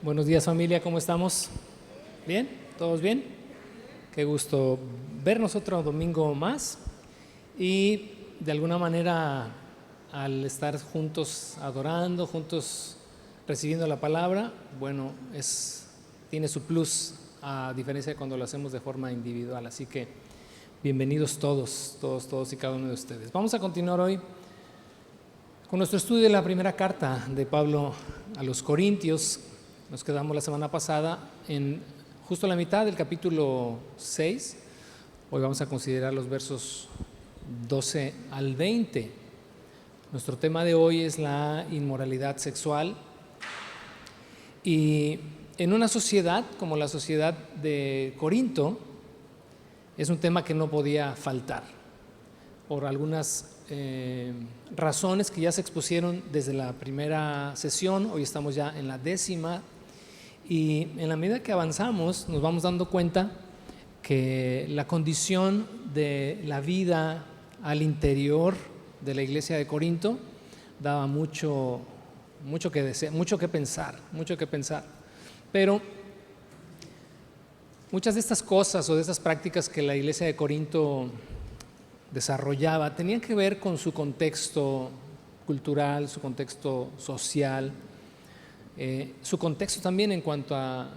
Buenos días, familia, ¿cómo estamos? ¿Bien? ¿Todos bien? Qué gusto vernos otro domingo más y de alguna manera al estar juntos adorando, juntos recibiendo la palabra, bueno, tiene su plus a diferencia de cuando lo hacemos de forma individual, así que bienvenidos todos y cada uno de ustedes. Vamos a continuar hoy con nuestro estudio de la primera carta de Pablo a los Corintios. Nos quedamos la semana pasada en justo la mitad del capítulo 6. Hoy vamos a considerar los versos 12 al 20. Nuestro tema de hoy es la inmoralidad sexual. Y en una sociedad como la sociedad de Corinto, es un tema que no podía faltar por algunas razones que ya se expusieron desde la primera sesión. Hoy estamos ya en la 10ª. Y en la medida que avanzamos nos vamos dando cuenta que la condición de la vida al interior de la iglesia de Corinto daba mucho que pensar. Pero muchas de estas cosas o de estas prácticas que la iglesia de Corinto desarrollaba tenían que ver con su contexto cultural, su contexto social, su contexto también en cuanto a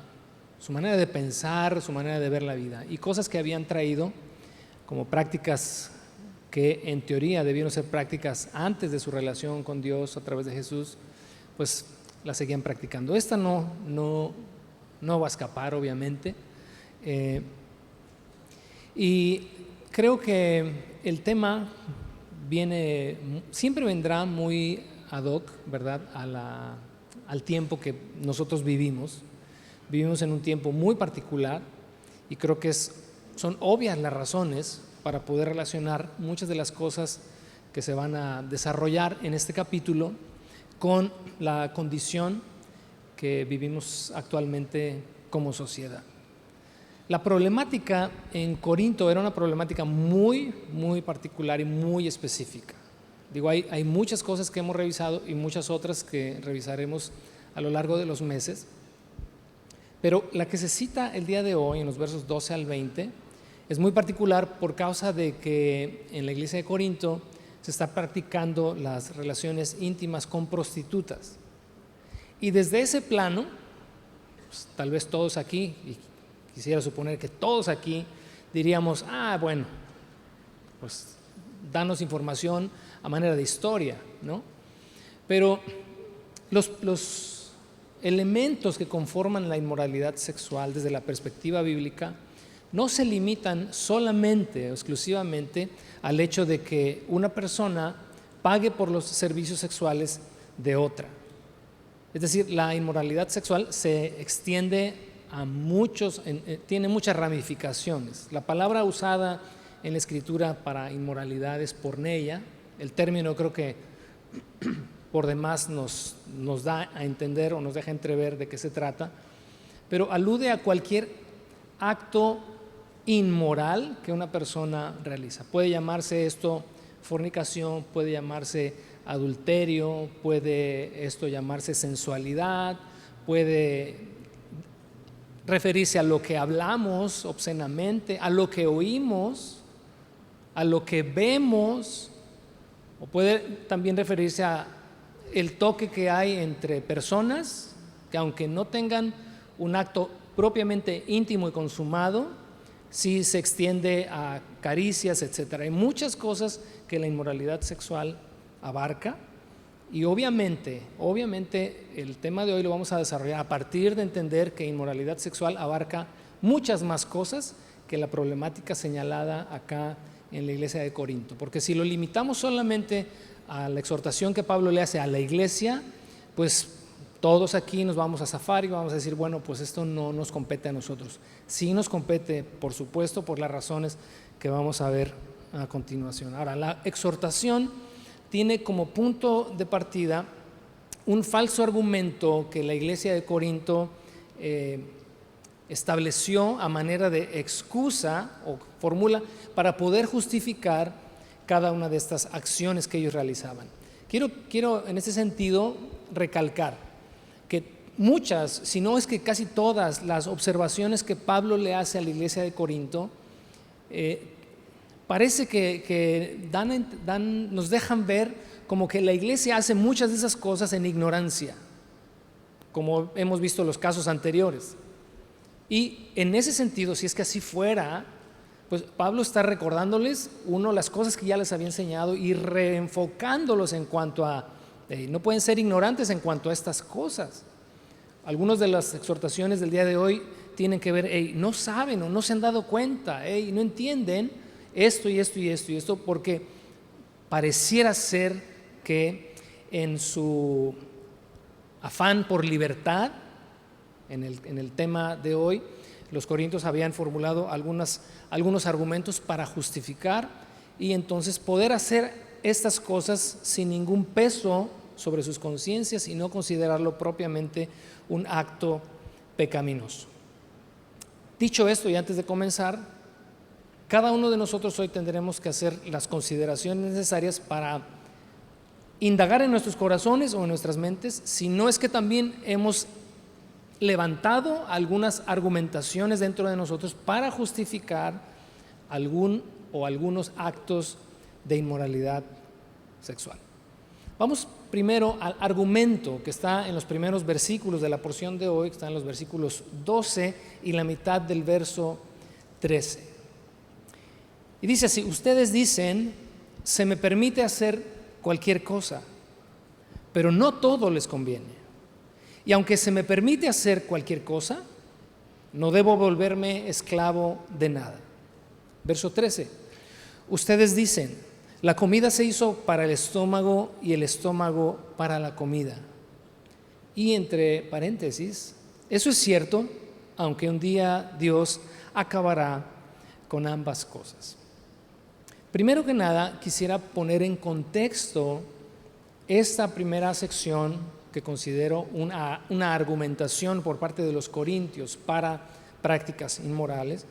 su manera de pensar, su manera de ver la vida, y cosas que habían traído como prácticas que en teoría debieron ser prácticas antes de su relación con Dios a través de Jesús, pues las seguían practicando. Esta no va a escapar, obviamente, y creo que el tema siempre vendrá muy ad hoc, ¿verdad?, al tiempo que nosotros vivimos. Vivimos en un tiempo muy particular y creo que son obvias las razones para poder relacionar muchas de las cosas que se van a desarrollar en este capítulo con la condición que vivimos actualmente como sociedad. La problemática en Corinto era una problemática muy particular y muy específica. Digo, hay muchas cosas que hemos revisado y muchas otras que revisaremos a lo largo de los meses, pero la que se cita el día de hoy en los versos 12 al 20 es muy particular por causa de que en la iglesia de Corinto se está practicando las relaciones íntimas con prostitutas. Y desde ese plano, pues, tal vez todos aquí, y quisiera suponer que todos aquí diríamos, bueno, pues danos información a manera de historia, ¿no? Pero los elementos que conforman la inmoralidad sexual desde la perspectiva bíblica no se limitan solamente o exclusivamente al hecho de que una persona pague por los servicios sexuales de otra. Es decir, la inmoralidad sexual se extiende a tiene muchas ramificaciones. La palabra usada en la escritura para inmoralidad es porneia. El término creo que por demás nos da a entender o nos deja entrever de qué se trata, pero alude a cualquier acto inmoral que una persona realiza. Puede llamarse esto fornicación, puede llamarse adulterio, puede esto llamarse sensualidad, puede referirse a lo que hablamos obscenamente, a lo que oímos, a lo que vemos, o puede también referirse a el toque que hay entre personas que, aunque no tengan un acto propiamente íntimo y consumado, sí se extiende a caricias, etc. Hay muchas cosas que la inmoralidad sexual abarca, y obviamente el tema de hoy lo vamos a desarrollar a partir de entender que inmoralidad sexual abarca muchas más cosas que la problemática señalada acá en la iglesia de Corinto, porque si lo limitamos solamente a la exhortación que Pablo le hace a la iglesia, pues todos aquí nos vamos a zafar y vamos a decir, bueno, pues esto no nos compete a nosotros. Sí nos compete, por supuesto, por las razones que vamos a ver a continuación. Ahora, la exhortación tiene como punto de partida un falso argumento que la iglesia de Corinto estableció a manera de excusa o fórmula para poder justificar cada una de estas acciones que ellos realizaban. Quiero en ese sentido recalcar que muchas, si no es que casi todas las observaciones que Pablo le hace a la iglesia de Corinto, parece que nos dejan ver como que la iglesia hace muchas de esas cosas en ignorancia, como hemos visto en los casos anteriores. Y en ese sentido, si es que así fuera, pues Pablo está recordándoles, las cosas que ya les había enseñado y reenfocándolos en cuanto a, no pueden ser ignorantes en cuanto a estas cosas. Algunas de las exhortaciones del día de hoy tienen que ver, no saben o no se han dado cuenta, no entienden esto y esto y esto y esto, porque pareciera ser que en su afán por libertad, en el tema de hoy, los corintios habían formulado algunos argumentos para justificar y entonces poder hacer estas cosas sin ningún peso sobre sus conciencias y no considerarlo propiamente un acto pecaminoso. Dicho esto, y antes de comenzar, cada uno de nosotros hoy tendremos que hacer las consideraciones necesarias para indagar en nuestros corazones o en nuestras mentes, si no es que también hemos levantado algunas argumentaciones dentro de nosotros para justificar algunos actos de inmoralidad sexual. Vamos primero al argumento que está en los primeros versículos de la porción de hoy, que está en los versículos 12 y la mitad del verso 13. Y dice así: ustedes dicen, se me permite hacer cualquier cosa, pero no todo les conviene. Y aunque se me permite hacer cualquier cosa, no debo volverme esclavo de nada. Verso 13. Ustedes dicen, la comida se hizo para el estómago y el estómago para la comida. Y entre paréntesis, eso es cierto, aunque un día Dios acabará con ambas cosas. Primero que nada, quisiera poner en contexto esta primera sección que considero una argumentación por parte de los corintios para prácticas inmorales,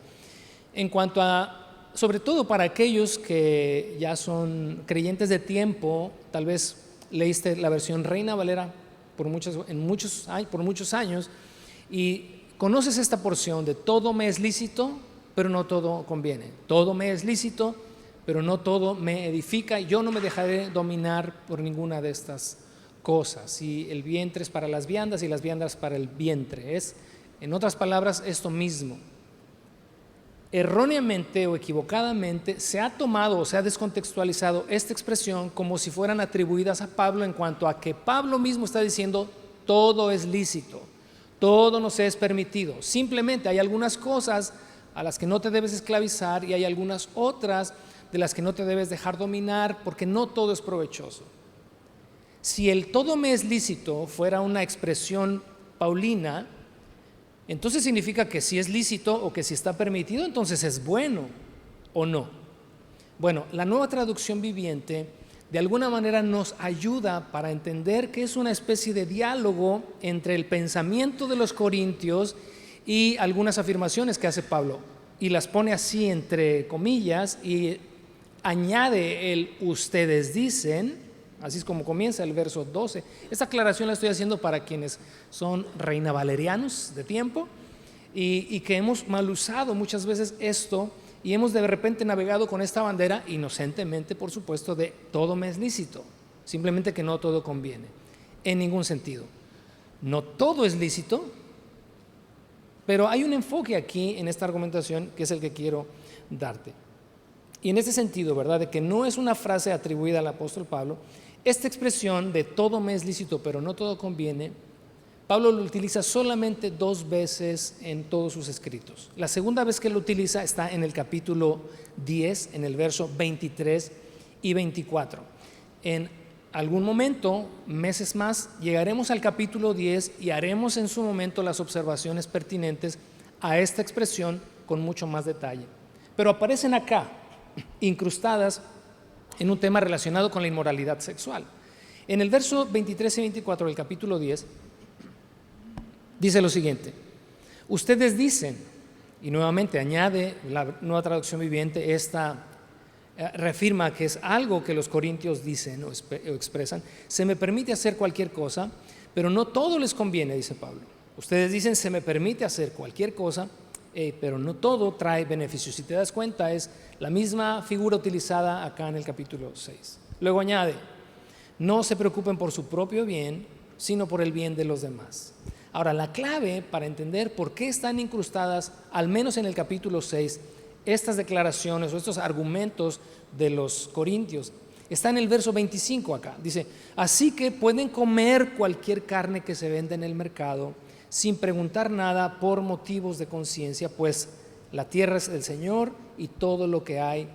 en cuanto a, sobre todo para aquellos que ya son creyentes de tiempo. Tal vez leíste la versión Reina Valera por muchos años y conoces esta porción de todo me es lícito, pero no todo conviene. Todo me es lícito, pero no todo me edifica. Yo no me dejaré dominar por ninguna de estas cosas. Y el vientre es para las viandas y las viandas para el vientre. Es, en otras palabras, esto mismo. Erróneamente o equivocadamente se ha tomado o se ha descontextualizado esta expresión como si fueran atribuidas a Pablo, en cuanto a que Pablo mismo está diciendo todo es lícito, todo nos es permitido. Simplemente hay algunas cosas a las que no te debes esclavizar y hay algunas otras de las que no te debes dejar dominar, porque no todo es provechoso. Si el todo me es lícito fuera una expresión paulina, entonces significa que si es lícito o que si está permitido, entonces es bueno o no. Bueno, la Nueva Traducción Viviente de alguna manera nos ayuda para entender que es una especie de diálogo entre el pensamiento de los corintios y algunas afirmaciones que hace Pablo, y las pone así entre comillas y añade el ustedes dicen. Así es como comienza el verso 12. Esta aclaración la estoy haciendo para quienes son reinavalerianos de tiempo y que hemos mal usado muchas veces esto y hemos de repente navegado con esta bandera inocentemente, por supuesto, de todo me es lícito, simplemente que no todo conviene, en ningún sentido. No todo es lícito, pero hay un enfoque aquí en esta argumentación que es el que quiero darte. Y en este sentido, ¿verdad?, de que no es una frase atribuida al apóstol Pablo. Esta expresión de todo me es lícito, pero no todo conviene, Pablo lo utiliza solamente 2 veces en todos sus escritos. La segunda vez que lo utiliza está en el capítulo 10, en el verso 23 y 24. En algún momento, meses más, llegaremos al capítulo 10 y haremos en su momento las observaciones pertinentes a esta expresión con mucho más detalle. Pero aparecen acá, incrustadas en un tema relacionado con la inmoralidad sexual. En el verso 23 y 24 del capítulo 10 dice lo siguiente: ustedes dicen, y nuevamente añade la Nueva Traducción Viviente, esta reafirma que es algo que los corintios dicen o expresan, se me permite hacer cualquier cosa, Pero no todo les conviene, dice Pablo. Ustedes dicen, se me permite hacer cualquier cosa, pero no todo trae beneficios. Si te das cuenta, es la misma figura utilizada acá en el capítulo 6. Luego añade, no se preocupen por su propio bien, sino por el bien de los demás. Ahora, la clave para entender por qué están incrustadas, al menos en el capítulo 6, estas declaraciones o estos argumentos de los corintios, está en el verso 25 acá. Dice, así que pueden comer cualquier carne que se venda en el mercado sin preguntar nada por motivos de conciencia, pues la tierra es del Señor y todo lo que hay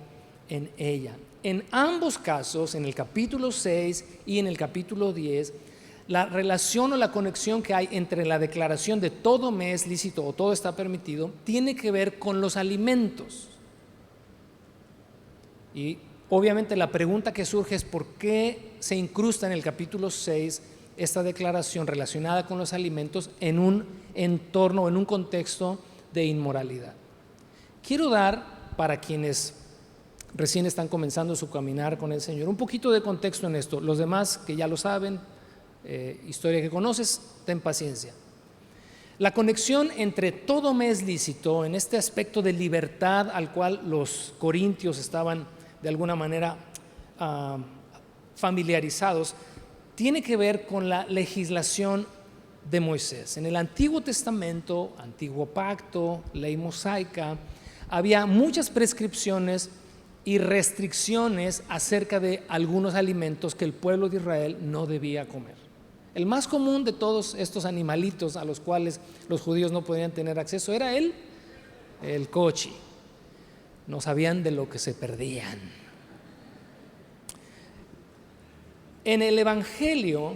en ella. En ambos casos, en el capítulo 6 y en el capítulo 10, la relación o la conexión que hay entre la declaración de todo me es lícito o todo está permitido tiene que ver con los alimentos. Y obviamente la pregunta que surge es ¿por qué se incrusta en el capítulo 6 esta declaración relacionada con los alimentos en un entorno, en un contexto de inmoralidad? Quiero dar, para quienes recién están comenzando su caminar con el Señor, un poquito de contexto en esto. Los demás que ya lo saben, historia que conoces, ten paciencia. La conexión entre todo me es lícito en este aspecto de libertad al cual los corintios estaban de alguna manera familiarizados, tiene que ver con la legislación de Moisés. En el Antiguo Testamento, Antiguo Pacto, ley mosaica, había muchas prescripciones y restricciones acerca de algunos alimentos que el pueblo de Israel no debía comer. El más común de todos estos animalitos a los cuales los judíos no podían tener acceso era el cochi. No sabían de lo que se perdían. En el Evangelio,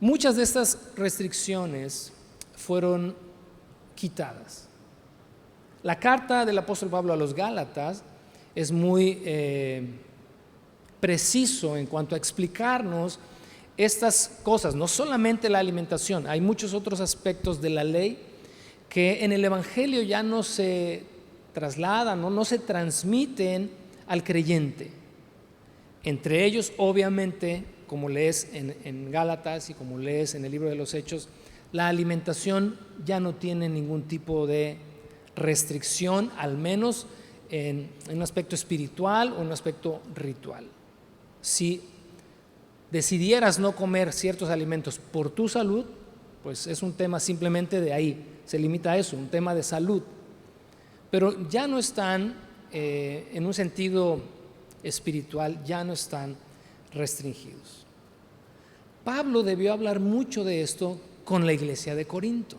muchas de estas restricciones fueron quitadas. La carta del apóstol Pablo a los Gálatas es muy preciso en cuanto a explicarnos estas cosas, no solamente la alimentación, hay muchos otros aspectos de la ley que en el Evangelio ya no se trasladan, no se transmiten al creyente. Entre ellos, obviamente, como lees en Gálatas y como lees en el libro de los Hechos, la alimentación ya no tiene ningún tipo de restricción, al menos en un aspecto espiritual o en un aspecto ritual. Si decidieras no comer ciertos alimentos por tu salud, pues es un tema simplemente de ahí, se limita a eso, un tema de salud. Pero ya no están, en un sentido espiritual, ya no están restringidos. Pablo debió hablar mucho de esto con la iglesia de Corinto,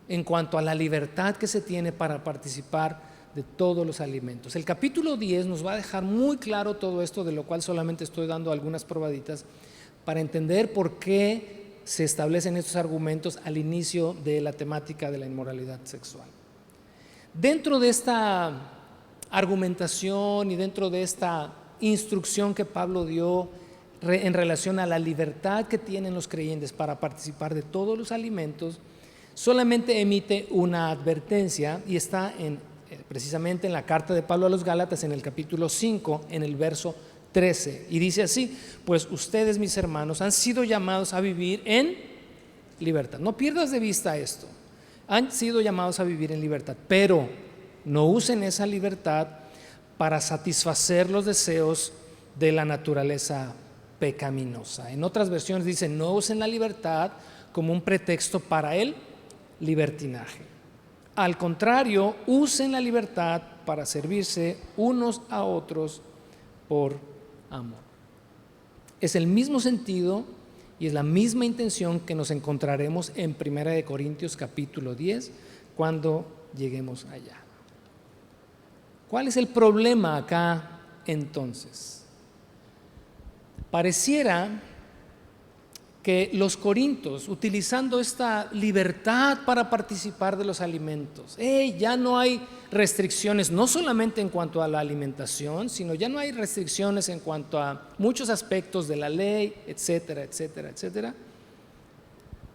en cuanto a la libertad que se tiene para participar de todos los alimentos. El capítulo 10 nos va a dejar muy claro todo esto, de lo cual solamente estoy dando algunas probaditas para entender por qué se establecen estos argumentos al inicio de la temática de la inmoralidad sexual. Dentro de esta argumentación y dentro de esta instrucción que Pablo dio en relación a la libertad que tienen los creyentes para participar de todos los alimentos, solamente emite una advertencia y está precisamente en la carta de Pablo a los Gálatas en el capítulo 5, en el verso 13, y dice así: pues ustedes, mis hermanos, han sido llamados a vivir en libertad. No pierdas de vista esto. Han sido llamados a vivir en libertad, pero no usen esa libertad para satisfacer los deseos de la naturaleza pecaminosa. En otras versiones dice: no usen la libertad como un pretexto para el libertinaje. Al contrario, usen la libertad para servirse unos a otros por amor. Es el mismo sentido y es la misma intención que nos encontraremos en 1 Corintios capítulo 10 cuando lleguemos allá. ¿Cuál es el problema acá entonces? Pareciera que los corintios, utilizando esta libertad para participar de los alimentos, ya no hay restricciones, no solamente en cuanto a la alimentación, sino ya no hay restricciones en cuanto a muchos aspectos de la ley, etcétera, etcétera, etcétera.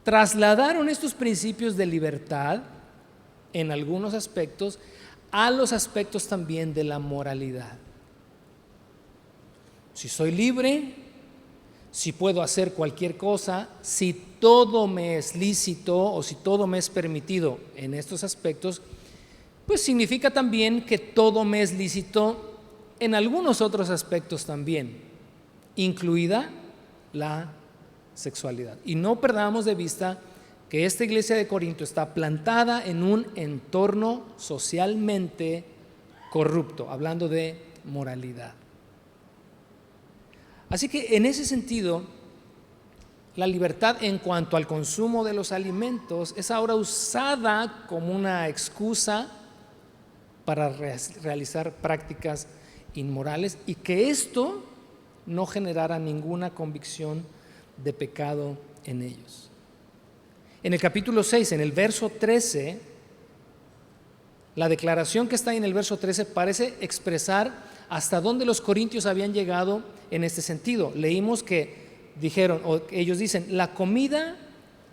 Trasladaron estos principios de libertad en algunos aspectos a los aspectos también de la moralidad. Si soy libre, si puedo hacer cualquier cosa, si todo me es lícito o si todo me es permitido en estos aspectos, pues significa también que todo me es lícito en algunos otros aspectos también, incluida la sexualidad. Y no perdamos de vista que esta iglesia de Corinto está plantada en un entorno socialmente corrupto, hablando de moralidad. Así que en ese sentido, la libertad en cuanto al consumo de los alimentos es ahora usada como una excusa para realizar prácticas inmorales y que esto no generara ninguna convicción de pecado en ellos. En el capítulo 6, en el verso 13, la declaración que está en el verso 13 parece expresar hasta dónde los corintios habían llegado en este sentido. Leímos que dijeron, o ellos dicen, la comida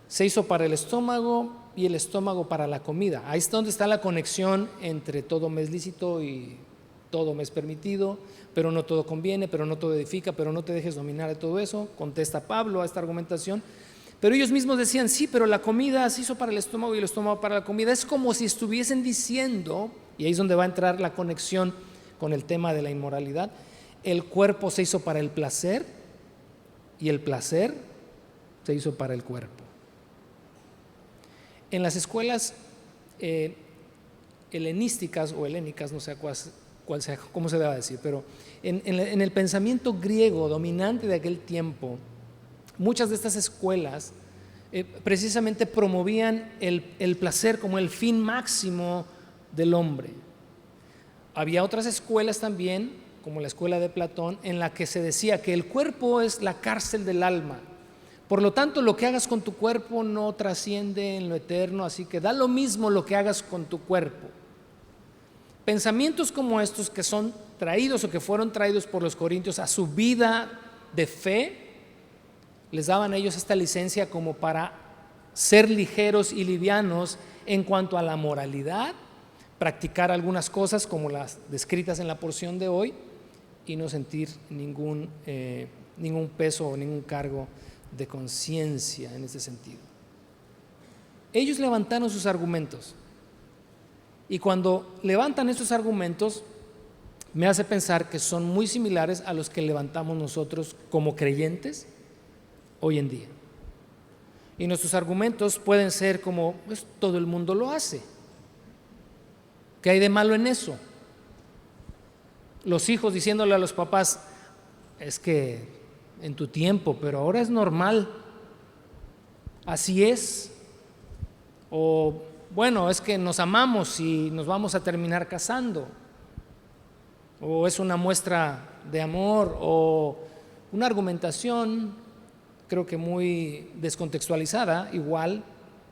se hizo para el estómago y el estómago para la comida. Ahí es donde está la conexión entre todo me es lícito y todo me es permitido, pero no todo conviene, pero no todo edifica, pero no te dejes dominar de todo eso. Contesta Pablo a esta argumentación. Pero ellos mismos decían, sí, pero la comida se hizo para el estómago y el estómago para la comida. Es como si estuviesen diciendo, y ahí es donde va a entrar la conexión con el tema de la inmoralidad, el cuerpo se hizo para el placer y el placer se hizo para el cuerpo. En las escuelas helenísticas o helénicas, no sé cuál sea, cómo se debe decir, pero en el pensamiento griego dominante de aquel tiempo, muchas de estas escuelas precisamente promovían el placer como el fin máximo del hombre. Había otras escuelas también, como la escuela de Platón, en la que se decía que el cuerpo es la cárcel del alma. Por lo tanto, lo que hagas con tu cuerpo no trasciende en lo eterno, así que da lo mismo lo que hagas con tu cuerpo. Pensamientos como estos que son traídos o que fueron traídos por los corintios a su vida de fe, les daban a ellos esta licencia como para ser ligeros y livianos en cuanto a la moralidad, practicar algunas cosas como las descritas en la porción de hoy y no sentir ningún peso o ningún cargo de conciencia en ese sentido. Ellos levantaron sus argumentos y cuando levantan estos argumentos me hace pensar que son muy similares a los que levantamos nosotros como creyentes hoy en día. Y nuestros argumentos pueden ser como, pues todo el mundo lo hace. ¿Qué hay de malo en eso? Los hijos diciéndole a los papás, es que en tu tiempo, pero ahora es normal, así es. O bueno, es que nos amamos y nos vamos a terminar casando. O es una muestra de amor o una argumentación, creo que muy descontextualizada, igual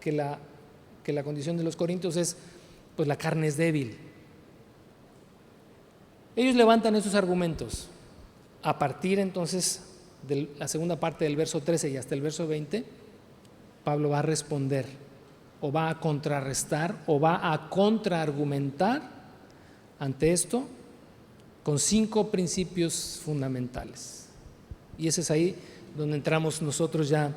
que la condición de los corintios es, pues la carne es débil. Ellos levantan esos argumentos. A partir entonces de la segunda parte del verso 13 y hasta el verso 20, Pablo va a responder o va a contrarrestar o va a contraargumentar ante esto con 5 principios fundamentales. Y ese es ahí donde entramos nosotros ya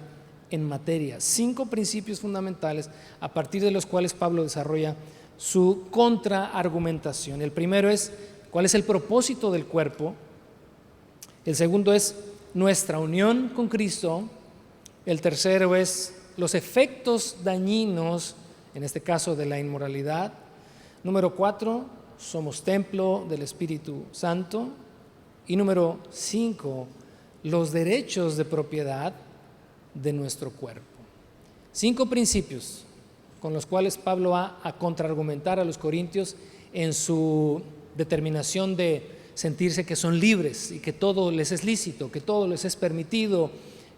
en materia. 5 principios fundamentales a partir de los cuales Pablo desarrolla su contraargumentación. El primero es cuál es el propósito del cuerpo. El segundo es nuestra unión con Cristo. El tercero es los efectos dañinos, en este caso de la inmoralidad. Número 4, somos templo del Espíritu Santo. Y número 5, los derechos de propiedad de nuestro cuerpo. 5 principios con los cuales Pablo va a contraargumentar a los corintios en su determinación de sentirse que son libres y que todo les es lícito, que todo les es permitido,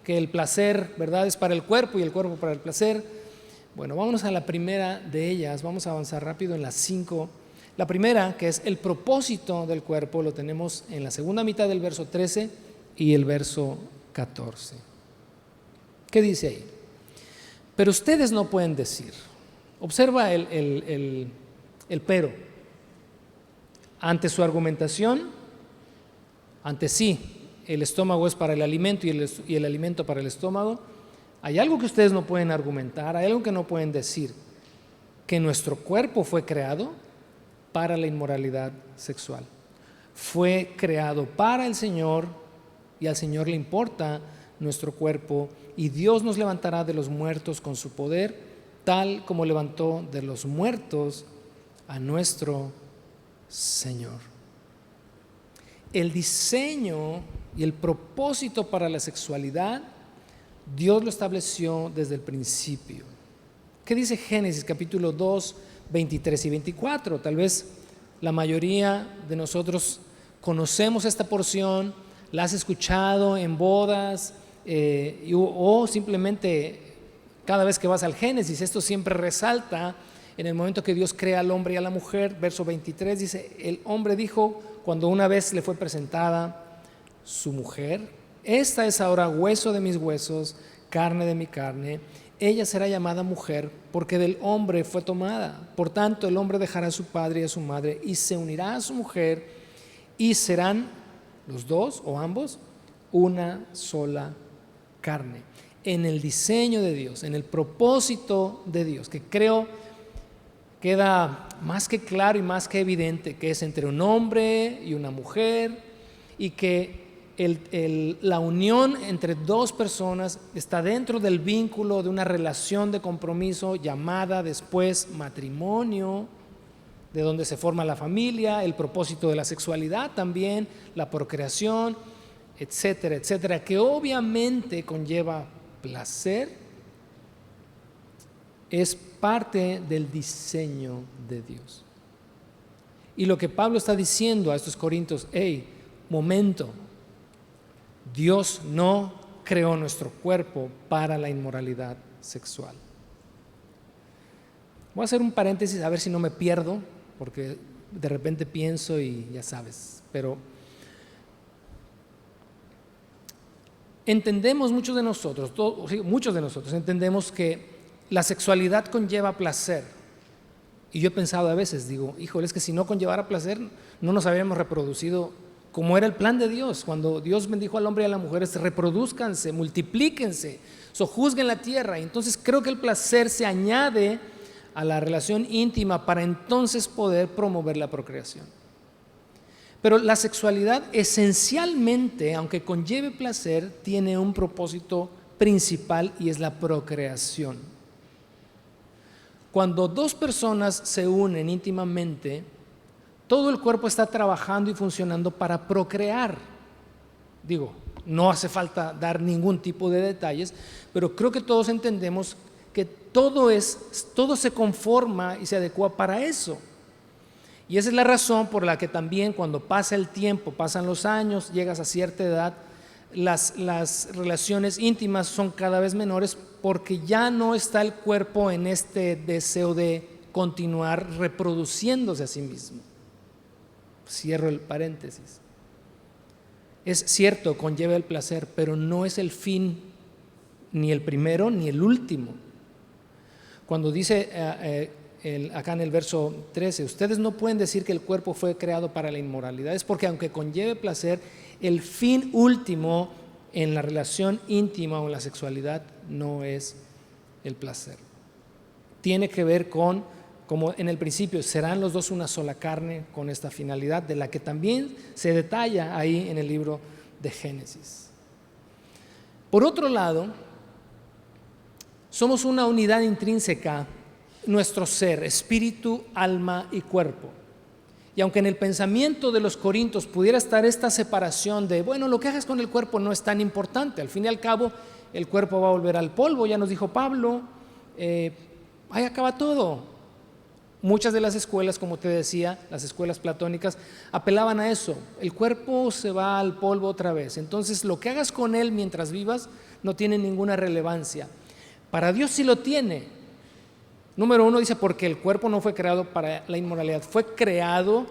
que el placer, ¿verdad?, es para el cuerpo y el cuerpo para el placer. Bueno, vámonos a la primera de ellas, vamos a avanzar rápido en las 5. La primera, que es el propósito del cuerpo, lo tenemos en la segunda mitad del verso 13 y el verso 14. ¿Qué dice ahí? Pero ustedes no pueden decir. Observa el pero. Ante su argumentación, ante sí, el estómago es para el alimento y el alimento para el estómago, hay algo que ustedes no pueden argumentar, hay algo que no pueden decir, que nuestro cuerpo fue creado para la inmoralidad sexual. Fue creado para el Señor y al Señor le importa nuestro cuerpo, y Dios nos levantará de los muertos con su poder, tal como levantó de los muertos a nuestro Señor. El diseño y el propósito para la sexualidad, Dios lo estableció desde el principio. ¿Qué dice Génesis capítulo 2, 23 y 24? Tal vez la mayoría de nosotros conocemos esta porción, la has escuchado en bodas o simplemente cada vez que vas al Génesis. Esto siempre resalta en el momento que Dios crea al hombre y a la mujer. Verso 23 dice: el hombre dijo cuando una vez le fue presentada su mujer: esta es ahora hueso de mis huesos, carne de mi carne. Ella será llamada mujer porque del hombre fue tomada. Por tanto, el hombre dejará a su padre y a su madre y se unirá a su mujer, y serán los dos o ambos una sola carne. En el diseño de Dios, en el propósito de Dios, que creo queda más que claro y más que evidente, que es entre un hombre y una mujer, y que la unión entre dos personas está dentro del vínculo de una relación de compromiso llamada después matrimonio, de donde se forma la familia, el propósito de la sexualidad también, la procreación, etcétera, etcétera, que obviamente conlleva placer, es parte del diseño de Dios. Y lo que Pablo está diciendo a estos corintios: hey, momento, Dios no creó nuestro cuerpo para la inmoralidad sexual. Voy a hacer un paréntesis a ver si no me pierdo, porque de repente pienso y ya sabes, pero entendemos muchos de nosotros entendemos que la sexualidad conlleva placer. Y yo he pensado a veces, digo, híjole, es que si no conllevara placer no nos habríamos reproducido como era el plan de Dios. Cuando Dios bendijo al hombre y a la mujer: reproduzcanse, multiplíquense, sojuzguen la tierra. Y entonces creo que el placer se añade a la relación íntima para entonces poder promover la procreación. Pero la sexualidad esencialmente, aunque conlleve placer, tiene un propósito principal, y es la procreación. Cuando dos personas se unen íntimamente, todo el cuerpo está trabajando y funcionando para procrear. Digo, no hace falta dar ningún tipo de detalles, pero creo que todos entendemos que todo se conforma y se adecua para eso. Y esa es la razón por la que también cuando pasa el tiempo, pasan los años, llegas a cierta edad, las relaciones íntimas son cada vez menores, porque ya no está el cuerpo en este deseo de continuar reproduciéndose a sí mismo. Cierro el paréntesis. Es cierto, conlleva el placer, pero no es el fin, ni el primero ni el último. Cuando dice acá en el verso 13: ustedes no pueden decir que el cuerpo fue creado para la inmoralidad, es porque aunque conlleve placer, el fin último en la relación íntima o en la sexualidad no es el placer. Tiene que ver con, como en el principio, serán los dos una sola carne, con esta finalidad de la que también se detalla ahí en el libro de Génesis. Por otro lado, somos una unidad intrínseca, nuestro ser, espíritu, alma y cuerpo. Y aunque en el pensamiento de los corintios pudiera estar esta separación de, bueno, lo que hagas con el cuerpo no es tan importante, al fin y al cabo el cuerpo va a volver al polvo, ya nos dijo Pablo, ahí acaba todo. Muchas de las escuelas, como te decía, las escuelas platónicas, apelaban a eso: el cuerpo se va al polvo otra vez, entonces lo que hagas con él mientras vivas no tiene ninguna relevancia. Para Dios sí lo tiene. Número uno, dice, porque el cuerpo no fue creado para la inmoralidad, fue creado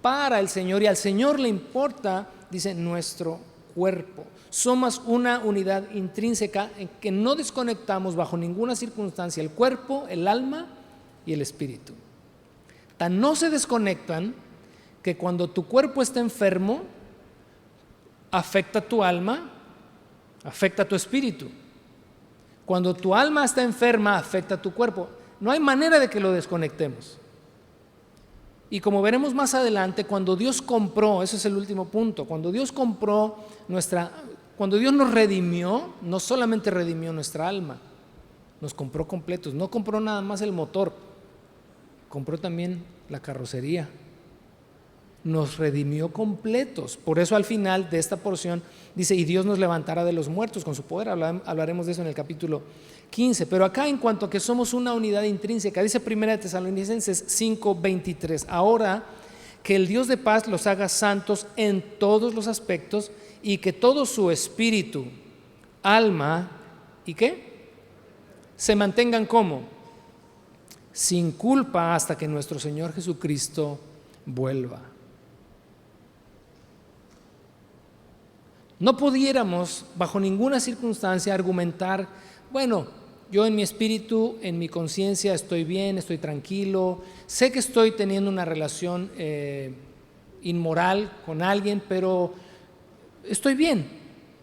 para el Señor, y al Señor le importa, dice, nuestro cuerpo. Somos una unidad intrínseca en que no desconectamos bajo ninguna circunstancia el cuerpo, el alma y el espíritu. Tan no se desconectan que cuando tu cuerpo está enfermo, afecta tu alma, afecta tu espíritu. Cuando tu alma está enferma, afecta tu cuerpo. No hay manera de que lo desconectemos. Y como veremos más adelante, cuando Dios compró, ese es el último punto, cuando Dios nos redimió, no solamente redimió nuestra alma, nos compró completos, no compró nada más el motor, compró también la carrocería, nos redimió completos. Por eso al final de esta porción dice, y Dios nos levantará de los muertos con su poder. Hablaremos de eso en el capítulo 15. Pero acá, en cuanto a que somos una unidad intrínseca, dice 1 Tesalonicenses 5:23, ahora que el Dios de paz los haga santos en todos los aspectos, y que todo su espíritu, alma y ¿qué? Se mantengan como sin culpa hasta que nuestro Señor Jesucristo vuelva. No pudiéramos bajo ninguna circunstancia argumentar, bueno, yo en mi espíritu, en mi conciencia estoy bien, estoy tranquilo, sé que estoy teniendo una relación inmoral con alguien, pero estoy bien.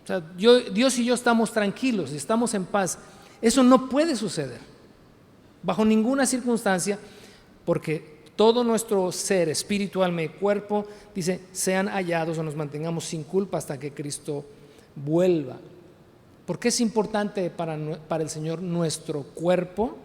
O sea, Dios y yo estamos tranquilos, estamos en paz. Eso no puede suceder bajo ninguna circunstancia, porque todo nuestro ser, espíritu, alma y cuerpo, dice, sean hallados o nos mantengamos sin culpa hasta que Cristo vuelva. ¿Por qué es importante para el Señor nuestro cuerpo?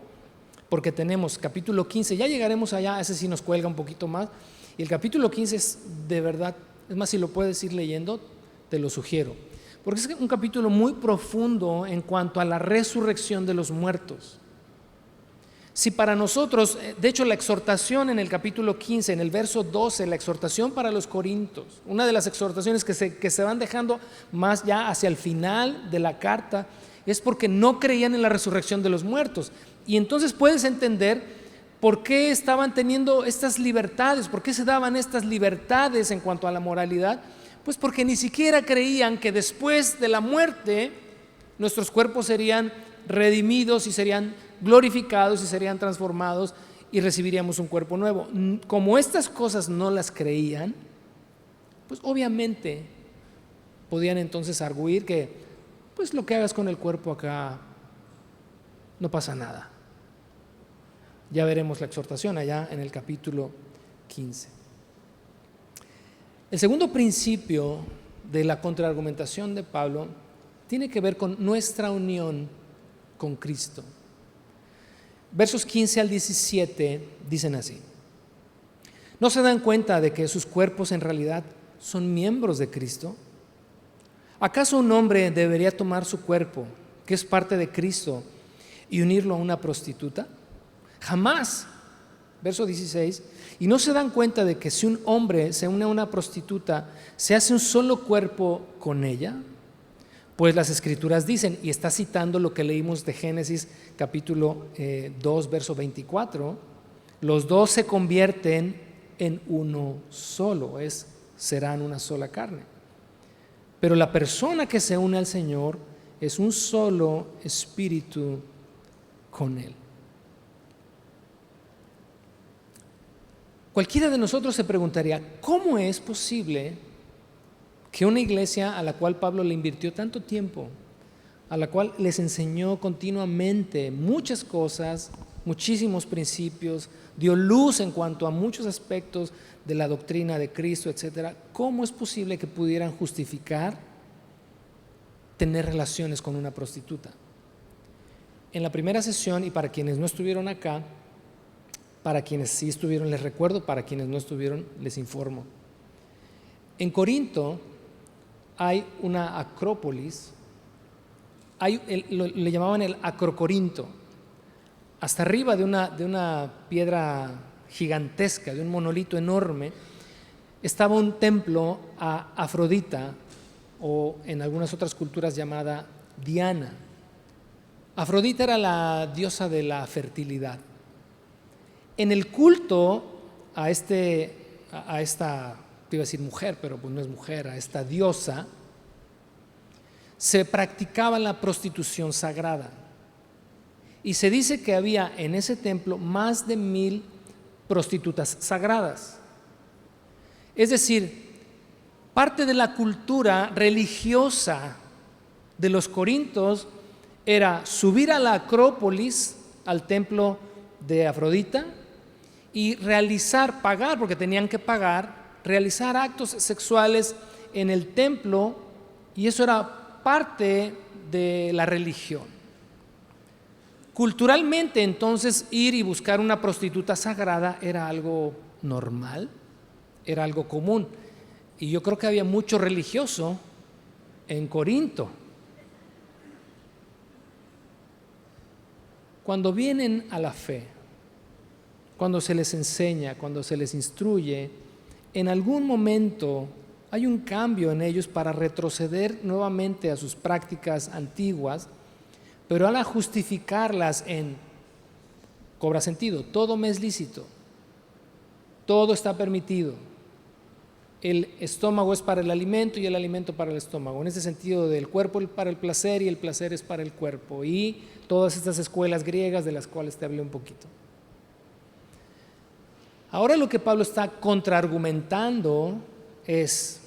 Porque tenemos capítulo 15, ya llegaremos allá, ese sí nos cuelga un poquito más, y el capítulo 15 es de verdad, es más, si lo puedes ir leyendo, te lo sugiero, porque es un capítulo muy profundo en cuanto a la resurrección de los muertos. Si para nosotros, de hecho la exhortación en el capítulo 15, en el verso 12, la exhortación para los Corintios, una de las exhortaciones que se van dejando más ya hacia el final de la carta, es porque no creían en la resurrección de los muertos. Y entonces puedes entender por qué estaban teniendo estas libertades, por qué se daban estas libertades en cuanto a la moralidad. Pues porque ni siquiera creían que después de la muerte nuestros cuerpos serían redimidos y serían glorificados y serían transformados y recibiríamos un cuerpo nuevo. Como estas cosas no las creían, pues obviamente podían entonces arguir que pues lo que hagas con el cuerpo acá no pasa nada. Ya veremos la exhortación allá en el capítulo 15. El segundo principio de la contraargumentación de Pablo tiene que ver con nuestra unión con Cristo. Versos 15 al 17 dicen así: ¿no se dan cuenta de que sus cuerpos en realidad son miembros de Cristo? ¿Acaso un hombre debería tomar su cuerpo, que es parte de Cristo, y unirlo a una prostituta? Jamás. Verso 16: ¿y no se dan cuenta de que si un hombre se une a una prostituta, se hace un solo cuerpo con ella? Pues las Escrituras dicen, y está citando lo que leímos de Génesis capítulo 2, verso 24, los dos se convierten en uno solo, serán una sola carne. Pero la persona que se une al Señor es un solo espíritu con Él. Cualquiera de nosotros se preguntaría, ¿cómo es posible que una iglesia a la cual Pablo le invirtió tanto tiempo, a la cual les enseñó continuamente muchas cosas, muchísimos principios, dio luz en cuanto a muchos aspectos de la doctrina de Cristo, etcétera, cómo es posible que pudieran justificar tener relaciones con una prostituta? En la primera sesión, y para quienes no estuvieron acá, para quienes sí estuvieron les recuerdo, para quienes no estuvieron les informo. En Corinto hay una acrópolis, le llamaban el Acrocorinto. Hasta arriba de una piedra gigantesca, de un monolito enorme, estaba un templo a Afrodita, o en algunas otras culturas llamada Diana. Afrodita era la diosa de la fertilidad. En el culto a esta, te iba a decir mujer, pero pues no es mujer, a esta diosa, se practicaba la prostitución sagrada. Y se dice que había en ese templo más de 1000 prostitutas sagradas. Es decir, parte de la cultura religiosa de los corintios era subir a la Acrópolis, al templo de Afrodita, y pagar, porque tenían que pagar, realizar actos sexuales en el templo, y eso era parte de la religión. Culturalmente, entonces, ir y buscar una prostituta sagrada era algo normal, era algo común. Y yo creo que había mucho religioso en Corinto. Cuando vienen a la fe, cuando se les enseña, cuando se les instruye, en algún momento hay un cambio en ellos para retroceder nuevamente a sus prácticas antiguas, pero al justificarlas cobra sentido, todo me es lícito, todo está permitido. El estómago es para el alimento y el alimento para el estómago. En ese sentido, del cuerpo para el placer y el placer es para el cuerpo. Y todas estas escuelas griegas de las cuales te hablé un poquito. Ahora lo que Pablo está contraargumentando es,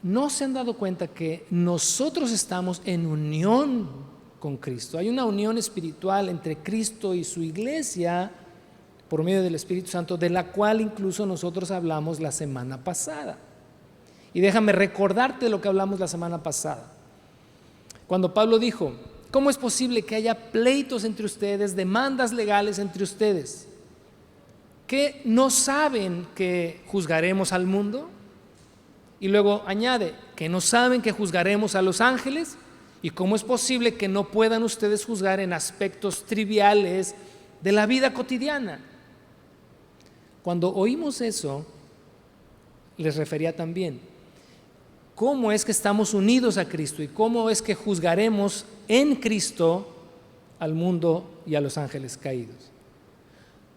¿no se han dado cuenta que nosotros estamos en unión con Cristo? Hay una unión espiritual entre Cristo y su iglesia por medio del Espíritu Santo, de la cual incluso nosotros hablamos la semana pasada. Y déjame recordarte lo que hablamos la semana pasada. Cuando Pablo dijo, ¿cómo es posible que haya pleitos entre ustedes, demandas legales entre ustedes? ¿Que no saben que juzgaremos al mundo? Y luego añade, ¿que no saben que juzgaremos a los ángeles? ¿Y cómo es posible que no puedan ustedes juzgar en aspectos triviales de la vida cotidiana? Cuando oímos eso, les refería también, ¿cómo es que estamos unidos a Cristo y cómo es que juzgaremos en Cristo al mundo y a los ángeles caídos?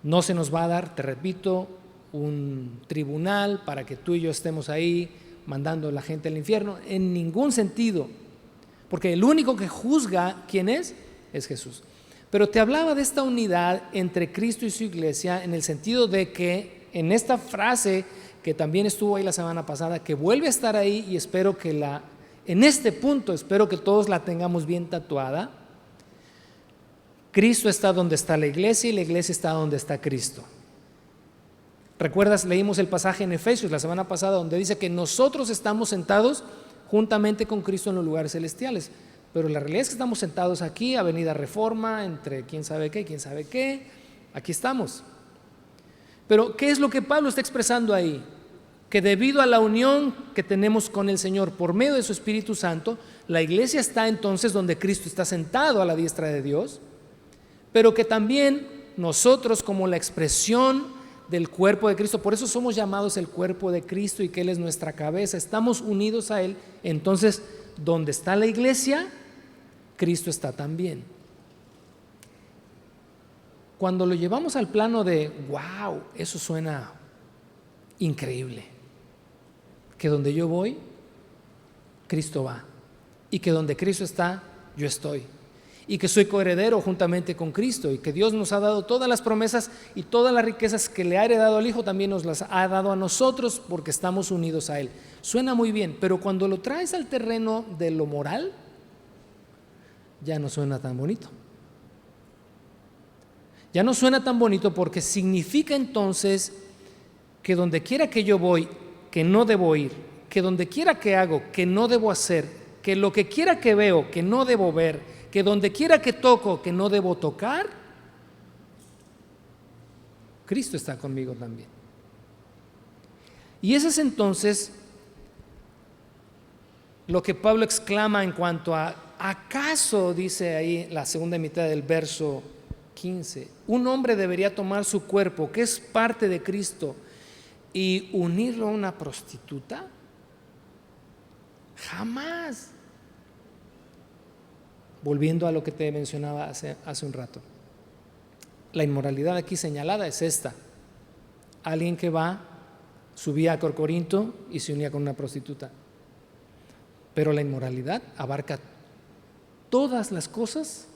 No se nos va a dar, te repito, un tribunal para que tú y yo estemos ahí mandando a la gente al infierno, en ningún sentido, porque el único que juzga, ¿quién es? Es Jesús. Pero te hablaba de esta unidad entre Cristo y su iglesia en el sentido de que en esta frase que también estuvo ahí la semana pasada, que vuelve a estar ahí y espero que en este punto espero que todos la tengamos bien tatuada. Cristo está donde está la iglesia y la iglesia está donde está Cristo. ¿Recuerdas? Leímos el pasaje en Efesios la semana pasada donde dice que nosotros estamos sentados juntamente con Cristo en los lugares celestiales. Pero la realidad es que estamos sentados aquí, Avenida Reforma, entre quién sabe qué, aquí estamos. Pero ¿qué es lo que Pablo está expresando ahí? Que debido a la unión que tenemos con el Señor por medio de su Espíritu Santo, la iglesia está entonces donde Cristo está sentado a la diestra de Dios, pero que también nosotros como la expresión del cuerpo de Cristo, por eso somos llamados el cuerpo de Cristo y que Él es nuestra cabeza, estamos unidos a Él, entonces donde está la iglesia, Cristo está también. Cuando lo llevamos al plano de, wow, eso suena increíble, que donde yo voy, Cristo va, y que donde Cristo está, yo estoy, y que soy coheredero juntamente con Cristo, y que Dios nos ha dado todas las promesas y todas las riquezas que le ha heredado al Hijo, también nos las ha dado a nosotros porque estamos unidos a Él. Suena muy bien, pero cuando lo traes al terreno de lo moral, ya no suena tan bonito. Ya no suena tan bonito porque significa entonces que donde quiera que yo voy, que no debo ir, que donde quiera que hago, que no debo hacer, que lo que quiera que veo, que no debo ver, que donde quiera que toco, que no debo tocar, Cristo está conmigo también. Y ese es entonces lo que Pablo exclama en cuanto a, ¿acaso, dice ahí la segunda mitad del verso 15, un hombre debería tomar su cuerpo, que es parte de Cristo, y unirlo a una prostituta? Jamás. Volviendo a lo que te mencionaba hace un rato, la inmoralidad aquí señalada es esta: alguien que subía a Corinto y se unía con una prostituta. Pero la inmoralidad abarca todas las cosas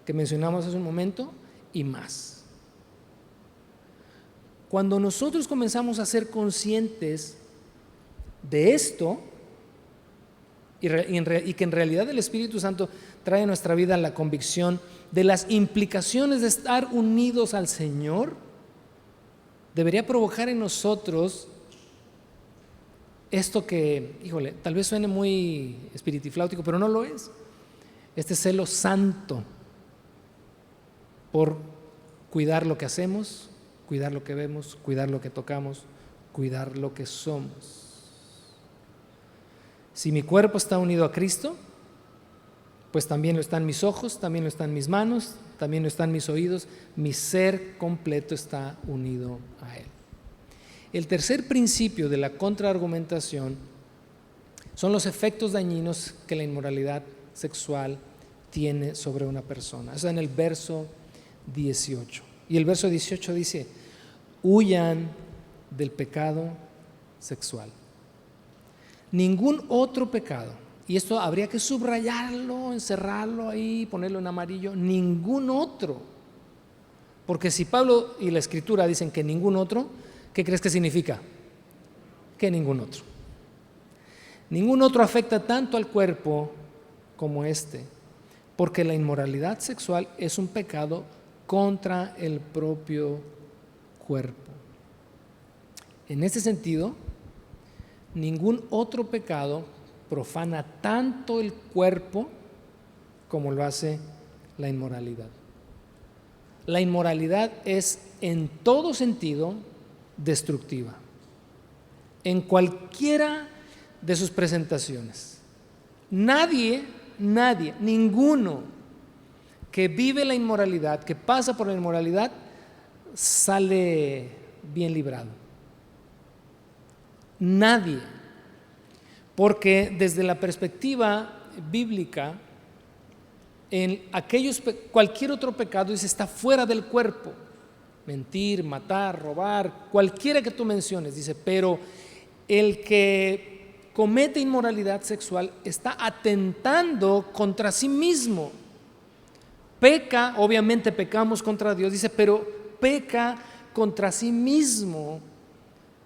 que mencionamos hace un momento y más. Cuando nosotros comenzamos a ser conscientes de esto y que en realidad el Espíritu Santo trae a nuestra vida la convicción de las implicaciones de estar unidos al Señor, debería provocar en nosotros esto que, híjole, tal vez suene muy espiritifláutico, pero no lo es. Este celo santo por cuidar lo que hacemos, cuidar lo que vemos, cuidar lo que tocamos, cuidar lo que somos. Si mi cuerpo está unido a Cristo, pues también lo están mis ojos, también lo están mis manos, también lo están mis oídos. Mi ser completo está unido a Él. El tercer principio de la contraargumentación son los efectos dañinos que la inmoralidad sexual tiene sobre una persona. Eso en el verso 18. Y el verso 18 dice: huyan del pecado sexual. Ningún otro pecado, y esto habría que subrayarlo, encerrarlo ahí, ponerlo en amarillo, ningún otro. Porque si Pablo y la Escritura dicen que ningún otro, ¿qué crees que significa? Que ningún otro. Ningún otro afecta tanto al cuerpo como este, porque la inmoralidad sexual es un pecado contra el propio cuerpo. En ese sentido, ningún otro pecado profana tanto el cuerpo como lo hace la inmoralidad. La inmoralidad es en todo sentido destructiva, en cualquiera de sus presentaciones. Ninguno que vive la inmoralidad, que pasa por la inmoralidad, sale bien librado. Nadie. Porque desde la perspectiva bíblica, cualquier otro pecado está fuera del cuerpo. Mentir, matar, robar, cualquiera que tú menciones, dice, pero el que comete inmoralidad sexual está atentando contra sí mismo. Peca, obviamente pecamos contra Dios, dice, pero peca contra sí mismo.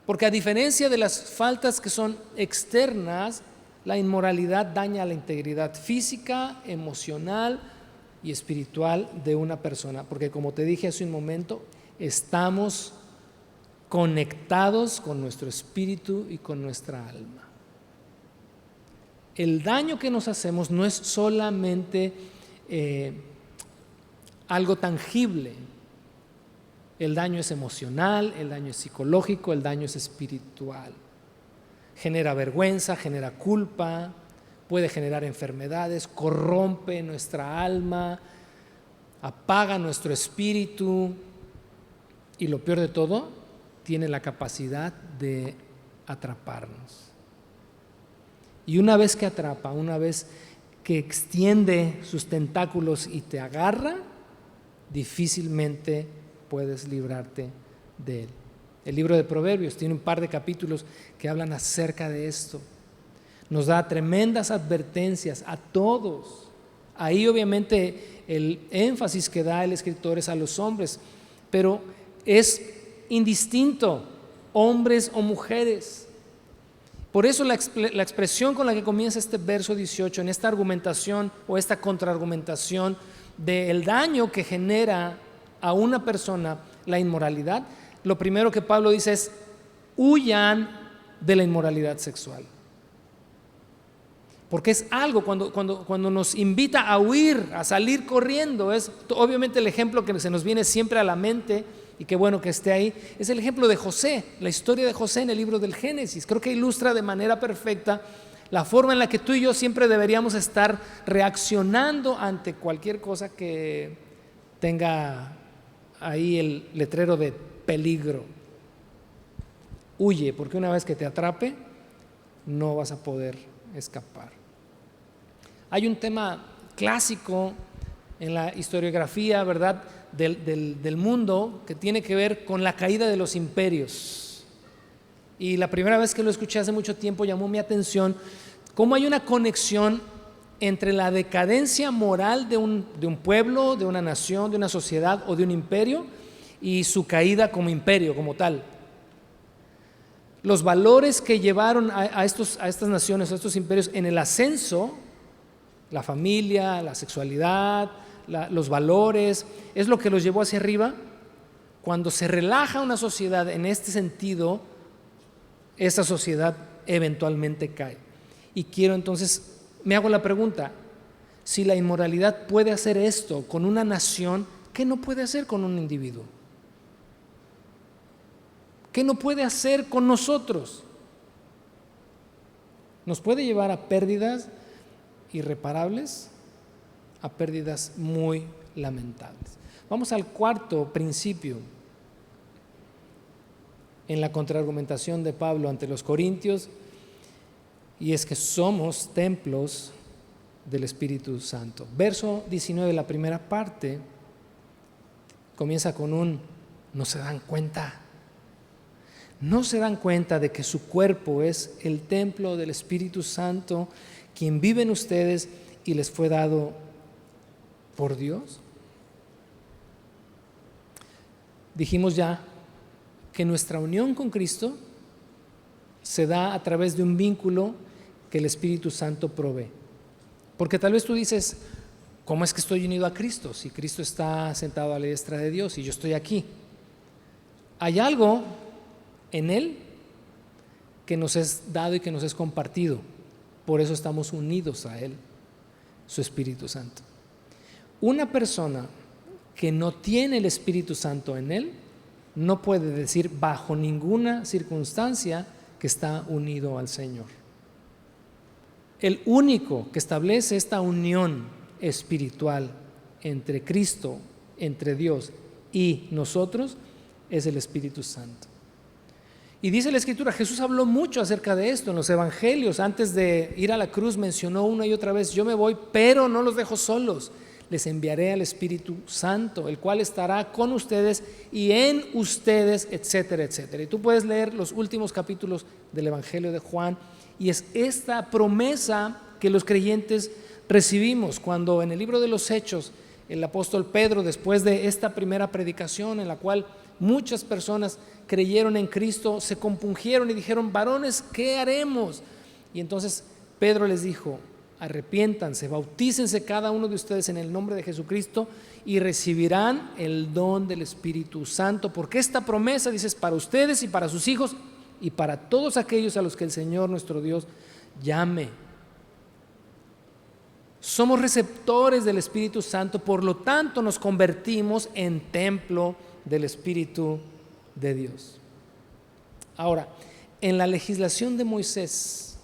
Porque a diferencia de las faltas que son externas, la inmoralidad daña la integridad física, emocional y espiritual de una persona. Porque como te dije hace un momento, estamos conectados con nuestro espíritu y con nuestra alma. El daño que nos hacemos no es solamente algo tangible. El daño es emocional, el daño es psicológico, el daño es espiritual. Genera vergüenza, genera culpa, puede generar enfermedades, corrompe nuestra alma, apaga nuestro espíritu y lo peor de todo, tiene la capacidad de atraparnos. Y una vez que atrapa, una vez que extiende sus tentáculos y te agarra, difícilmente puedes librarte de él. El libro de Proverbios tiene un par de capítulos que hablan acerca de esto. Nos da tremendas advertencias a todos. Ahí obviamente el énfasis que da el escritor es a los hombres, pero es indistinto, hombres o mujeres. Por eso la expresión con la que comienza este verso 18, en esta argumentación o esta contraargumentación del daño que genera a una persona la inmoralidad, lo primero que Pablo dice es: huyan de la inmoralidad sexual. Porque es algo, cuando nos invita a huir, a salir corriendo, es obviamente el ejemplo que se nos viene siempre a la mente, y qué bueno que esté ahí, es el ejemplo de José, la historia de José en el libro del Génesis. Creo que ilustra de manera perfecta la forma en la que tú y yo siempre deberíamos estar reaccionando ante cualquier cosa que tenga ahí el letrero de peligro. Huye, porque una vez que te atrape, no vas a poder escapar. Hay un tema clásico en la historiografía, ¿verdad?, del mundo, que tiene que ver con la caída de los imperios. Y la primera vez que lo escuché hace mucho tiempo llamó mi atención cómo hay una conexión entre la decadencia moral de un pueblo, de una nación, de una sociedad o de un imperio, y su caída como imperio, como tal. los valores que llevaron a estas naciones, a estos imperios en el ascenso, la familia, la sexualidad, los valores, es lo que los llevó hacia arriba. Cuando se relaja una sociedad en este sentido, esa sociedad eventualmente cae. Y quiero entonces, me hago la pregunta, si la inmoralidad puede hacer esto con una nación, ¿qué no puede hacer con un individuo? ¿Qué no puede hacer con nosotros? Nos puede llevar a pérdidas irreparables, a pérdidas muy lamentables. Vamos al cuarto principio en la contraargumentación de Pablo ante los corintios, y es que somos templos del Espíritu Santo. Verso 19, la primera parte, comienza con un ¿no se dan cuenta? ¿No se dan cuenta de que su cuerpo es el templo del Espíritu Santo, quien vive en ustedes y les fue dado por Dios? Dijimos ya que nuestra unión con Cristo se da a través de un vínculo que el Espíritu Santo provee. Porque tal vez tú dices, ¿cómo es que estoy unido a Cristo? Si Cristo está sentado a la diestra de Dios y yo estoy aquí. Hay algo en Él que nos es dado y que nos es compartido. Por eso estamos unidos a Él, su Espíritu Santo. Una persona que no tiene el Espíritu Santo en él no puede decir bajo ninguna circunstancia que está unido al Señor. El único que establece esta unión espiritual entre Cristo, entre Dios y nosotros es el Espíritu Santo. Y dice la Escritura, Jesús habló mucho acerca de esto en los evangelios. Antes de ir a la cruz mencionó una y otra vez, yo me voy, pero no los dejo solos. Les enviaré al Espíritu Santo, el cual estará con ustedes y en ustedes, etcétera, etcétera. Y tú puedes leer los últimos capítulos del Evangelio de Juan, y es esta promesa que los creyentes recibimos cuando en el libro de los Hechos, el apóstol Pedro, después de esta primera predicación en la cual muchas personas creyeron en Cristo, se compungieron y dijeron, varones, ¿qué haremos? Y entonces Pedro les dijo, arrepiéntanse, bautícense cada uno de ustedes en el nombre de Jesucristo y recibirán el don del Espíritu Santo, porque esta promesa, dice, es para ustedes y para sus hijos y para todos aquellos a los que el Señor nuestro Dios llame. Somos receptores del Espíritu Santo, por lo tanto nos convertimos en templo del Espíritu de Dios. Ahora, en la legislación de Moisés,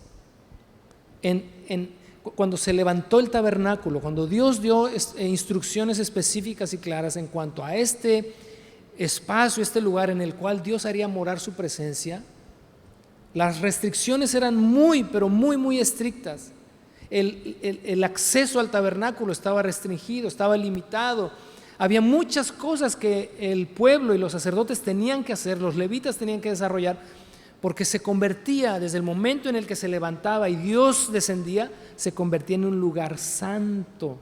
cuando se levantó el tabernáculo, cuando Dios dio instrucciones específicas y claras en cuanto a este espacio, este lugar en el cual Dios haría morar su presencia, las restricciones eran pero muy estrictas. El acceso al tabernáculo estaba restringido, estaba limitado. Había muchas cosas que el pueblo y los sacerdotes tenían que hacer, los levitas tenían que desarrollar, porque se convertía desde el momento en el que se levantaba y Dios descendía, se convertía en un lugar santo.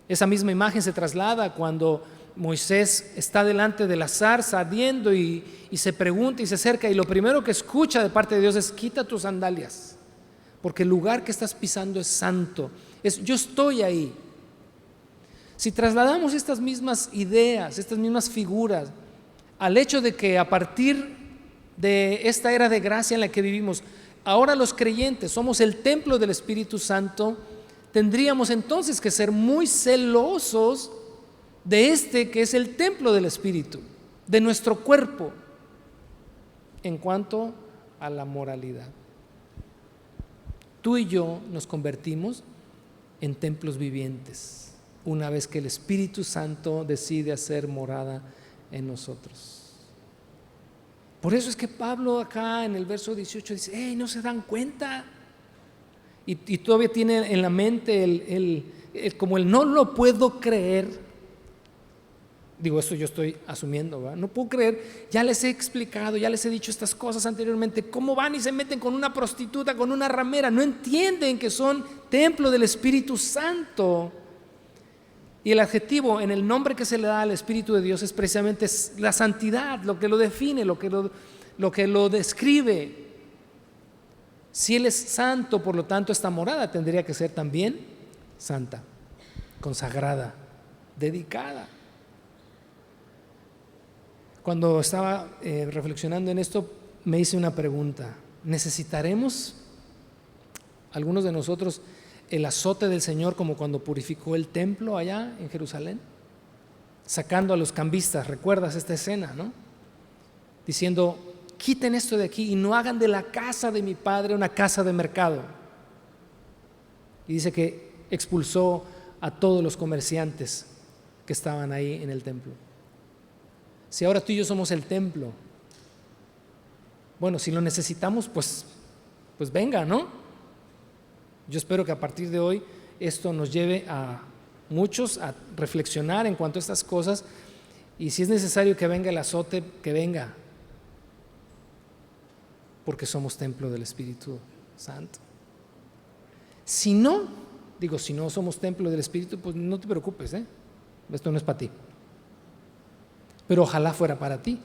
Esa misma imagen se traslada cuando Moisés está delante de la zarza ardiendo y se pregunta y se acerca, y lo primero que escucha de parte de Dios es: quita tus sandalias, porque el lugar que estás pisando es santo. Yo estoy ahí. Si trasladamos estas mismas ideas, estas mismas figuras al hecho de que a partir de esta era de gracia en la que vivimos, ahora los creyentes somos el templo del Espíritu Santo, tendríamos entonces que ser muy celosos de este que es el templo del Espíritu, de nuestro cuerpo, en cuanto a la moralidad. Tú y yo nos convertimos en templos vivientes una vez que el Espíritu Santo decide hacer morada en nosotros. Por eso es que Pablo acá en el verso 18 dice: hey, ¿no se dan cuenta? Y todavía tiene en la mente como el no lo puedo creer. Digo, esto yo estoy asumiendo, ¿verdad? No puedo creer, ya les he explicado, ya les he dicho estas cosas anteriormente. ¿Cómo van y se meten con una prostituta, con una ramera? No entienden que son templo del Espíritu Santo. Y el adjetivo en el nombre que se le da al Espíritu de Dios es precisamente la santidad, lo que lo define, lo que lo lo que lo describe. Si Él es santo, por lo tanto, esta morada tendría que ser también santa, consagrada, dedicada. Cuando estaba reflexionando en esto, me hice una pregunta. ¿Necesitaremos, algunos de nosotros, el azote del Señor como cuando purificó el templo allá en Jerusalén? Sacando a los cambistas, ¿recuerdas esta escena, no? Diciendo, quiten esto de aquí y no hagan de la casa de mi padre una casa de mercado. Y dice que expulsó a todos los comerciantes que estaban ahí en el templo. Si ahora tú y yo somos el templo, bueno, si lo necesitamos, pues venga, ¿no? Yo espero que a partir de hoy esto nos lleve a muchos a reflexionar en cuanto a estas cosas, y si es necesario que venga el azote, que venga, porque somos templo del Espíritu Santo. Si no somos templo del Espíritu, pues no te preocupes, esto no es para ti. Pero ojalá fuera para ti.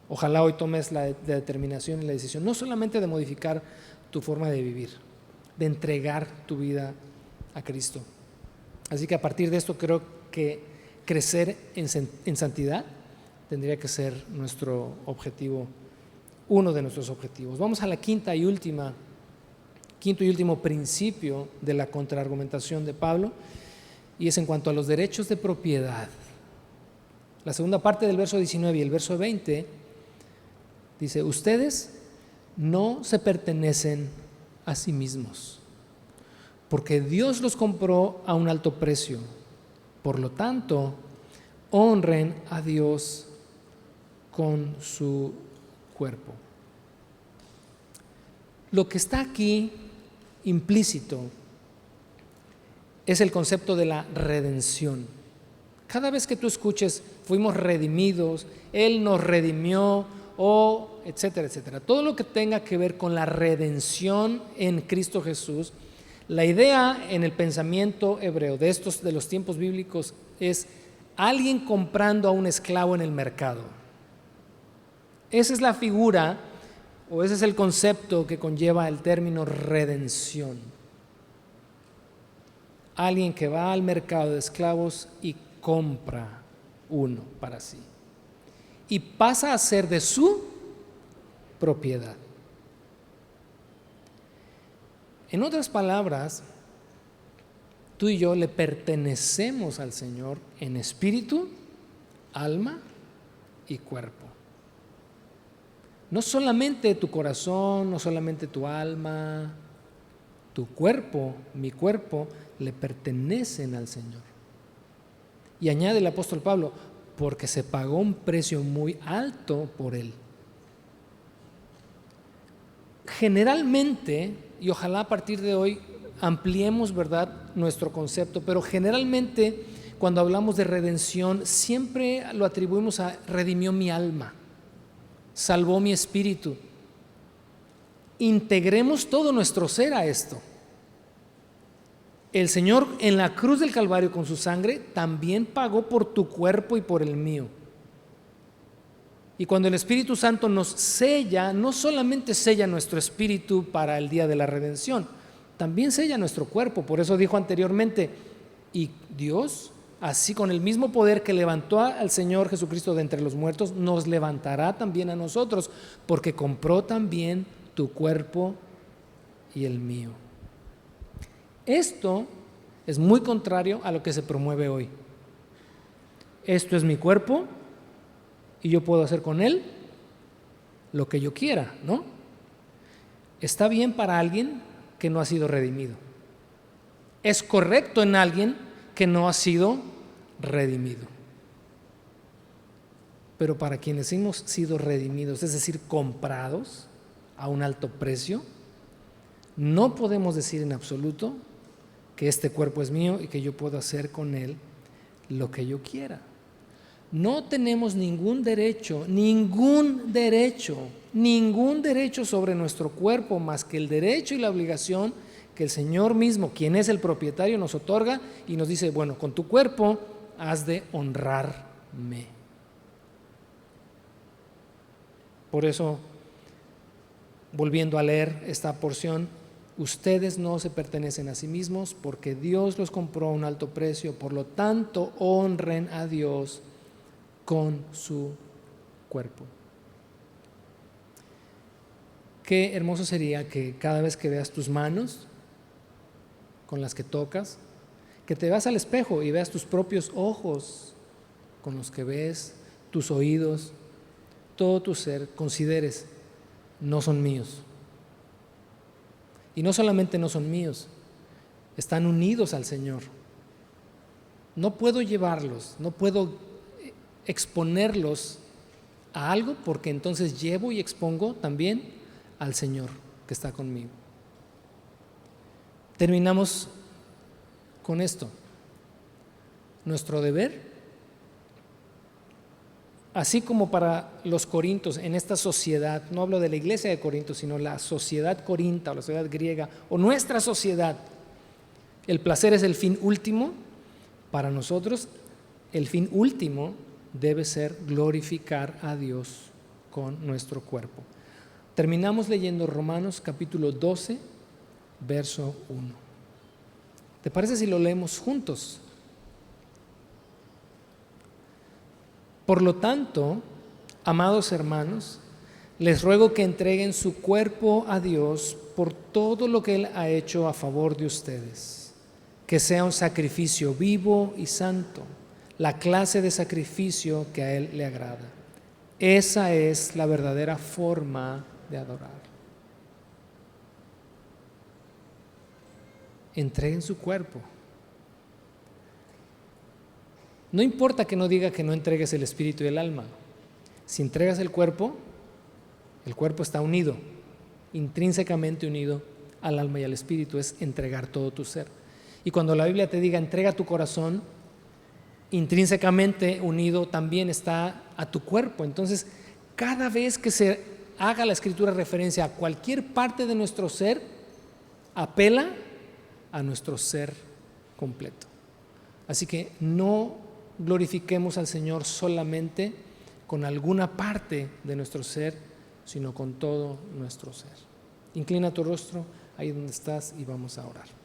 Ojalá hoy tomes la determinación y la decisión, no solamente de modificar tu forma de vivir, de entregar tu vida a Cristo. Así que a partir de esto creo que crecer en santidad tendría que ser nuestro objetivo, uno de nuestros objetivos. Vamos a la quinto y último principio de la contraargumentación de Pablo, y es en cuanto a los derechos de propiedad. La segunda parte del verso 19 y el verso 20 dice: ustedes no se pertenecen a sí mismos, porque Dios los compró a un alto precio. Por lo tanto, honren a Dios con su cuerpo. Lo que está aquí implícito es el concepto de la redención. Cada vez que tú escuches fuimos redimidos, Él nos redimió, o etcétera, etcétera, todo lo que tenga que ver con la redención en Cristo Jesús, la idea en el pensamiento hebreo de los tiempos bíblicos es alguien comprando a un esclavo en el mercado. Esa es la figura, o ese es el concepto que conlleva el término redención. Alguien que va al mercado de esclavos y compra uno para sí, y pasa a ser de su propiedad. En otras palabras, tú y yo le pertenecemos al Señor en espíritu, alma y cuerpo. No solamente tu corazón, no solamente tu alma, tu cuerpo, mi cuerpo, le pertenecen al Señor. Y añade el apóstol Pablo, porque se pagó un precio muy alto por él. Generalmente, y ojalá a partir de hoy ampliemos, ¿verdad?, nuestro concepto, pero generalmente cuando hablamos de redención siempre lo atribuimos a redimió mi alma, salvó mi espíritu. Integremos todo nuestro ser a esto. El Señor en la cruz del Calvario con su sangre también pagó por tu cuerpo y por el mío. Y cuando el Espíritu Santo nos sella, no solamente sella nuestro espíritu para el día de la redención, también sella nuestro cuerpo. Por eso dijo anteriormente, y Dios, así con el mismo poder que levantó al Señor Jesucristo de entre los muertos, nos levantará también a nosotros, porque compró también tu cuerpo y el mío. Esto es muy contrario a lo que se promueve hoy. Esto es mi cuerpo y yo puedo hacer con él lo que yo quiera, ¿no? Está bien para alguien que no ha sido redimido. Es correcto en alguien que no ha sido redimido. Pero para quienes hemos sido redimidos, es decir, comprados a un alto precio, no podemos decir en absoluto que este cuerpo es mío y que yo puedo hacer con él lo que yo quiera. No tenemos ningún derecho sobre nuestro cuerpo más que el derecho y la obligación que el Señor mismo, quien es el propietario, nos otorga y nos dice, bueno, con tu cuerpo has de honrarme. Por eso, volviendo a leer esta porción, ustedes no se pertenecen a sí mismos porque Dios los compró a un alto precio, por lo tanto honren a Dios con su cuerpo. Qué hermoso sería que cada vez que veas tus manos con las que tocas, que te veas al espejo y veas tus propios ojos con los que ves, tus oídos, todo tu ser, consideres, no son míos. Y no solamente no son míos, están unidos al Señor. No puedo llevarlos, no puedo exponerlos a algo porque entonces llevo y expongo también al Señor que está conmigo. Terminamos con esto. Nuestro deber, así como para los corintios en esta sociedad, no hablo de la iglesia de Corinto, sino la sociedad corinta o la sociedad griega o nuestra sociedad, el placer es el fin último. Para nosotros el fin último debe ser glorificar a Dios con nuestro cuerpo. Terminamos leyendo Romanos capítulo 12, verso 1. ¿Te parece si lo leemos juntos? Por lo tanto, amados hermanos, les ruego que entreguen su cuerpo a Dios por todo lo que Él ha hecho a favor de ustedes, que sea un sacrificio vivo y santo, la clase de sacrificio que a Él le agrada. Esa es la verdadera forma de adorar. Entreguen su cuerpo. No importa que no diga que no entregues el espíritu y el alma. Si entregas el cuerpo está unido, intrínsecamente unido al alma y al espíritu, es entregar todo tu ser. Y cuando la Biblia te diga entrega tu corazón, intrínsecamente unido también está a tu cuerpo. Entonces, cada vez que se haga la Escritura referencia a cualquier parte de nuestro ser, apela a nuestro ser completo. Así que no glorifiquemos al Señor solamente con alguna parte de nuestro ser, sino con todo nuestro ser. Inclina tu rostro ahí donde estás y vamos a orar.